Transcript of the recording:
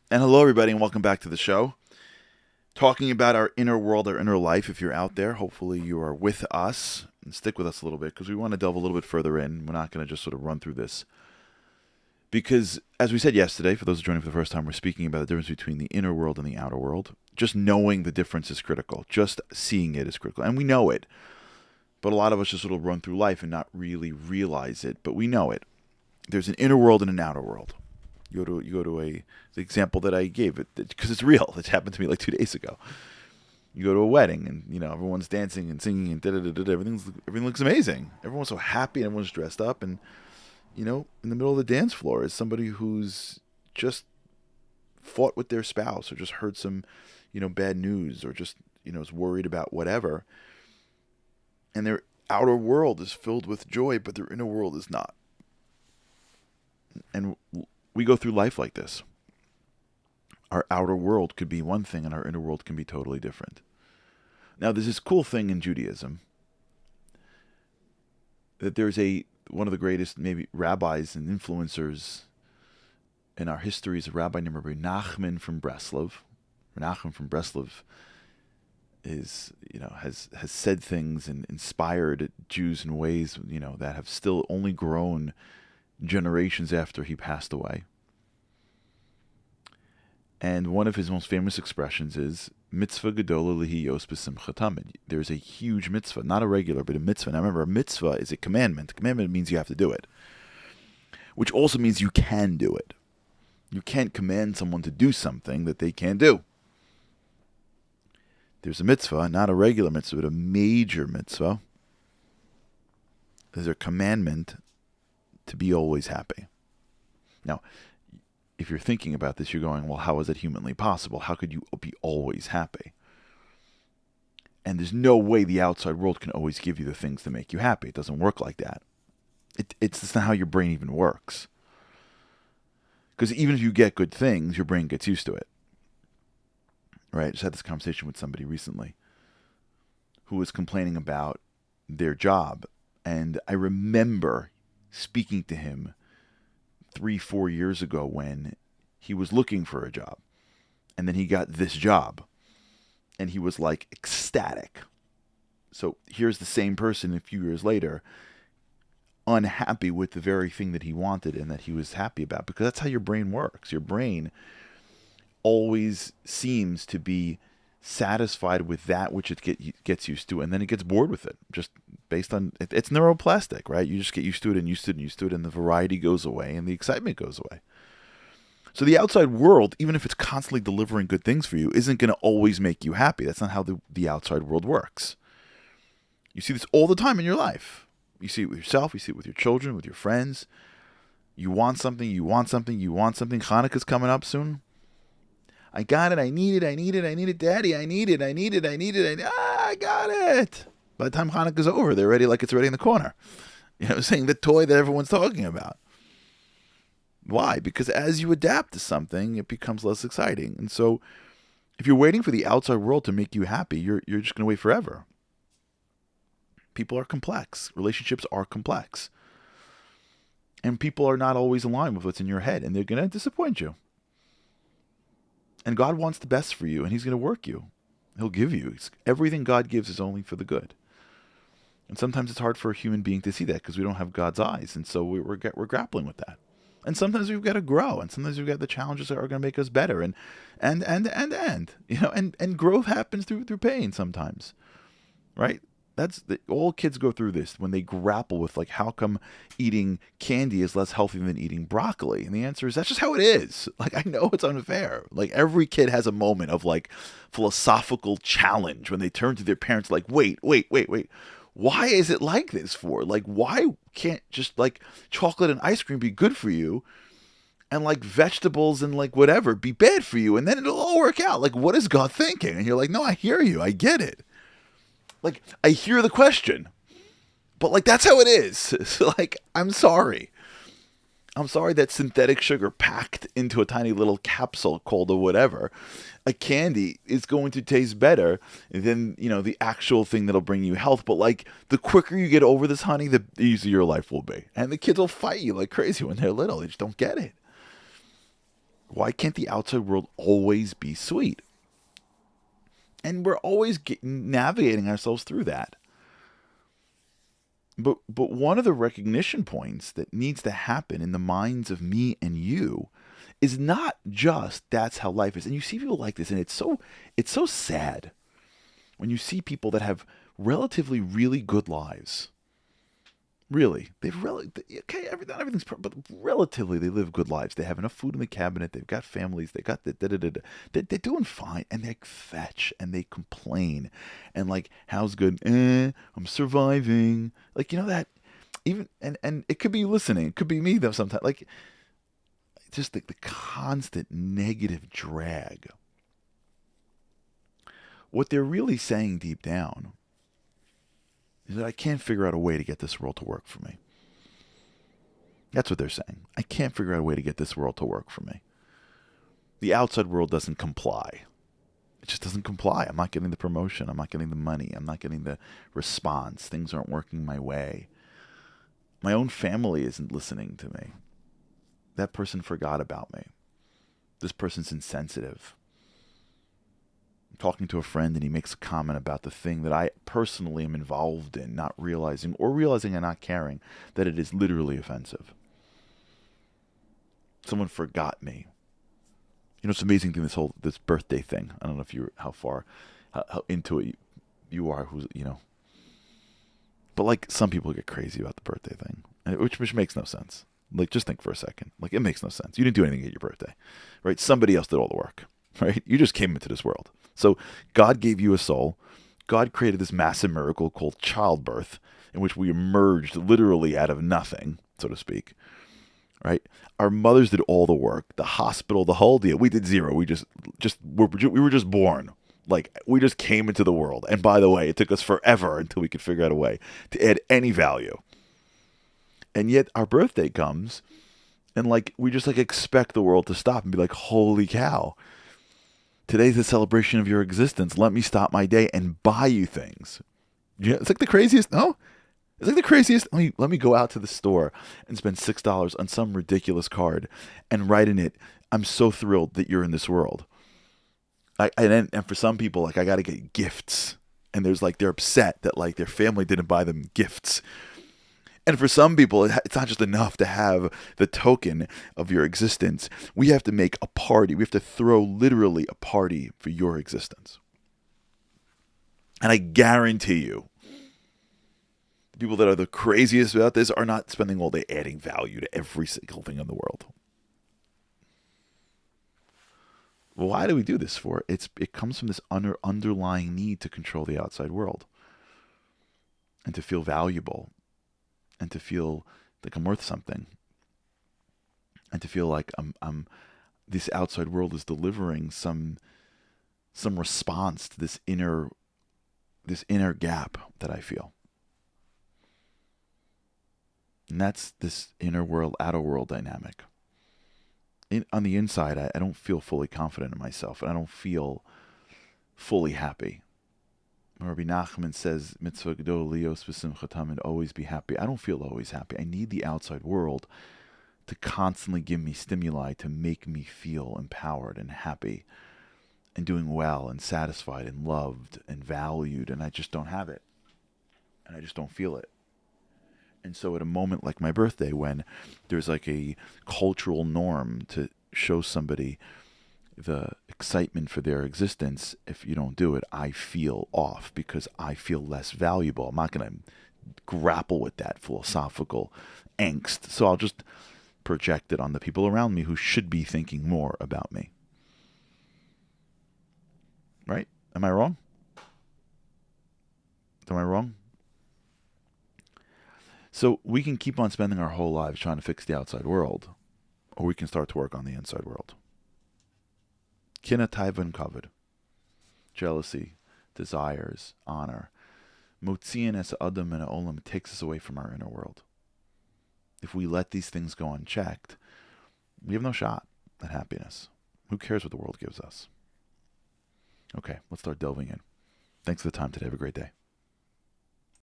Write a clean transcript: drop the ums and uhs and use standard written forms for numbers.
And hello, everybody, and welcome back to the show. Talking about our inner world, our inner life. If you're out there, hopefully you are with us and stick with us a little bit because we want to delve a little bit further in. We're not going to just sort of run through this. Because, as we said yesterday, for those joining for the first time, we're speaking about the difference between the inner world and the outer world. Just knowing the difference is critical. Just seeing it is critical. And we know it. But a lot of us just sort of run through life and not really realize it. But we know it. There's an inner world and an outer world. You go to the example that I gave it because it's real. It happened to me like 2 days ago. You go to a wedding and everyone's dancing and singing and everything looks amazing. Everyone's so happy and everyone's dressed up and in the middle of the dance floor is somebody who's just fought with their spouse or just heard some bad news or just is worried about whatever. And their outer world is filled with joy, but their inner world is not. And we go through life like this. Our outer world could be one thing and our inner world can be totally different. Now, there's this cool thing in Judaism that there's one of the greatest maybe rabbis and influencers in our history is a rabbi named Rabbi Nachman from Breslov. Nachman from Breslov is has said things and inspired Jews in ways that have still only grown generations after he passed away. And one of his most famous expressions is mitzvah gedola lihiyos b'simcha tamid. There's a huge mitzvah, not a regular, but a mitzvah. Now remember, a mitzvah is a commandment. A commandment means you have to do it, which also means you can do it. You can't command someone to do something that they can't do. There's a mitzvah, not a regular mitzvah, but a major mitzvah. There's a commandment to be always happy. Now, if you're thinking about this, you're going, well, how is it humanly possible? How could you be always happy? And there's no way the outside world can always give you the things to make you happy. It doesn't work like that. It's not how your brain even works. Because even if you get good things, your brain gets used to it. Right? I just had this conversation with somebody recently who was complaining about their job. And I remember speaking to him 3-4 years ago when he was looking for a job and then he got this job and he was like ecstatic. So here's the same person a few years later unhappy with the very thing that he wanted and that he was happy about, because that's how your brain works. Your brain always seems to be satisfied with that which it gets used to, and then it gets bored with it, just based on it's neuroplastic, right? You just get used to it and used to it and used to it, and the variety goes away and the excitement goes away. So the outside world, even if it's constantly delivering good things for you, isn't going to always make you happy. That's not how the outside world works. You see this all the time in your life. You see it with yourself, you see it with your children, with your friends. You want something, you want something, you want something. Hanukkah's coming up soon. I got it, I need it, Daddy, I need it. I got it. By the time Hanukkah's over, they're ready like it's ready in the corner. Saying the toy that everyone's talking about. Why? Because as you adapt to something, it becomes less exciting. And so if you're waiting for the outside world to make you happy, you're just going to wait forever. People are complex. Relationships are complex. And people are not always aligned with what's in your head, and they're going to disappoint you. And God wants the best for you, and he's going to work you. He'll give you. Everything God gives is only for the good. And sometimes it's hard for a human being to see that because we don't have God's eyes. And so we're grappling with that. And sometimes we've got to grow. And sometimes we've got the challenges that are going to make us better. And growth happens through pain sometimes. Right? All kids go through this when they grapple with, like, how come eating candy is less healthy than eating broccoli? And the answer is that's just how it is. Like, I know it's unfair. Like, every kid has a moment of, like, philosophical challenge when they turn to their parents like, wait. Why is it like this for? Like, why can't just, like, chocolate and ice cream be good for you and, like, vegetables and, like, whatever be bad for you? And then it'll all work out. Like, what is God thinking? And you're like, no, I hear you. I get it. Like, I hear the question, but, like, that's how it is. So, like, I'm sorry. I'm sorry that synthetic sugar packed into a tiny little capsule called a whatever, a candy, is going to taste better than, the actual thing that'll bring you health. But, like, the quicker you get over this, honey, the easier your life will be. And the kids will fight you like crazy when they're little. They just don't get it. Why can't the outside world always be sweet? And we're always navigating ourselves through that. But one of the recognition points that needs to happen in the minds of me and you is not just that's how life is. And you see people like this, and it's so sad when you see people that have relatively really good lives. Really, okay. Everything's but relatively they live good lives. They have enough food in the cabinet. They've got families. They got the da da da da. They're doing fine, and they fetch and they complain, and like, how's good? I'm surviving. Like, that. Even and it could be you listening. It could be me though. Sometimes, like, just the constant negative drag. What they're really saying deep down is that I can't figure out a way to get this world to work for me. That's what they're saying. I can't figure out a way to get this world to work for me. The outside world doesn't comply. It just doesn't comply. I'm not getting the promotion. I'm not getting the money. I'm not getting the response. Things aren't working my way. My own family isn't listening to me. That person forgot about me. This person's insensitive. Talking to a friend and he makes a comment about the thing that I personally am involved in, not realizing and not caring that it is literally offensive. Someone forgot me. It's an amazing thing, this birthday thing. I don't know if how into it you are, but like, some people get crazy about the birthday thing, which makes no sense. Like, just think for a second. Like, it makes no sense. You didn't do anything at your birthday, right? Somebody else did all the work, right? You just came into this world. So God gave you a soul. God created this massive miracle called childbirth, in which we emerged literally out of nothing, so to speak, right? Our mothers did all the work, the hospital, the whole deal. We did zero. We were just born. Like, we just came into the world. And by the way, it took us forever until we could figure out a way to add any value. And yet our birthday comes, and like, we just like expect the world to stop and be like, holy cow. Today's the celebration of your existence. Let me stop my day and buy you things. Yeah, it's like the craziest. No, it's like the craziest. Let me go out to the store and spend $6 on some ridiculous card and write in it, "I'm so thrilled that you're in this world." And for some people, like, I got to get gifts, and they're upset that like their family didn't buy them gifts. And for some people, it's not just enough to have the token of your existence. We have to make a party. We have to throw literally a party for your existence. And I guarantee you, the people that are the craziest about this are not spending all day adding value to every single thing in the world. Well, why do we do this for? It comes from this underlying need to control the outside world and to feel valuable, and to feel like I'm worth something, and to feel like I'm this outside world is delivering some response to this inner gap that I feel. And that's this inner world, outer world dynamic. On the inside, I don't feel fully confident in myself, and I don't feel fully happy. Rabbi Nachman says, "Mitzvah gedol lios b'simchatam," and always be happy. I don't feel always happy. I need the outside world to constantly give me stimuli to make me feel empowered and happy and doing well and satisfied and loved and valued, and I just don't have it. And I just don't feel it. And so at a moment like my birthday, when there's like a cultural norm to show somebody the excitement for their existence, if you don't do it, I feel off because I feel less valuable. I'm not going to grapple with that philosophical angst. So I'll just project it on the people around me who should be thinking more about me. Right? Am I wrong? Am I wrong? So we can keep on spending our whole lives trying to fix the outside world, or we can start to work on the inside world. Kina, taiva, and kavod. Jealousy, desires, honor. Motziin es adam and olam takes us away from our inner world. If we let these things go unchecked, we have no shot at happiness. Who cares what the world gives us? Okay, let's start delving in. Thanks for the time today. Have a great day.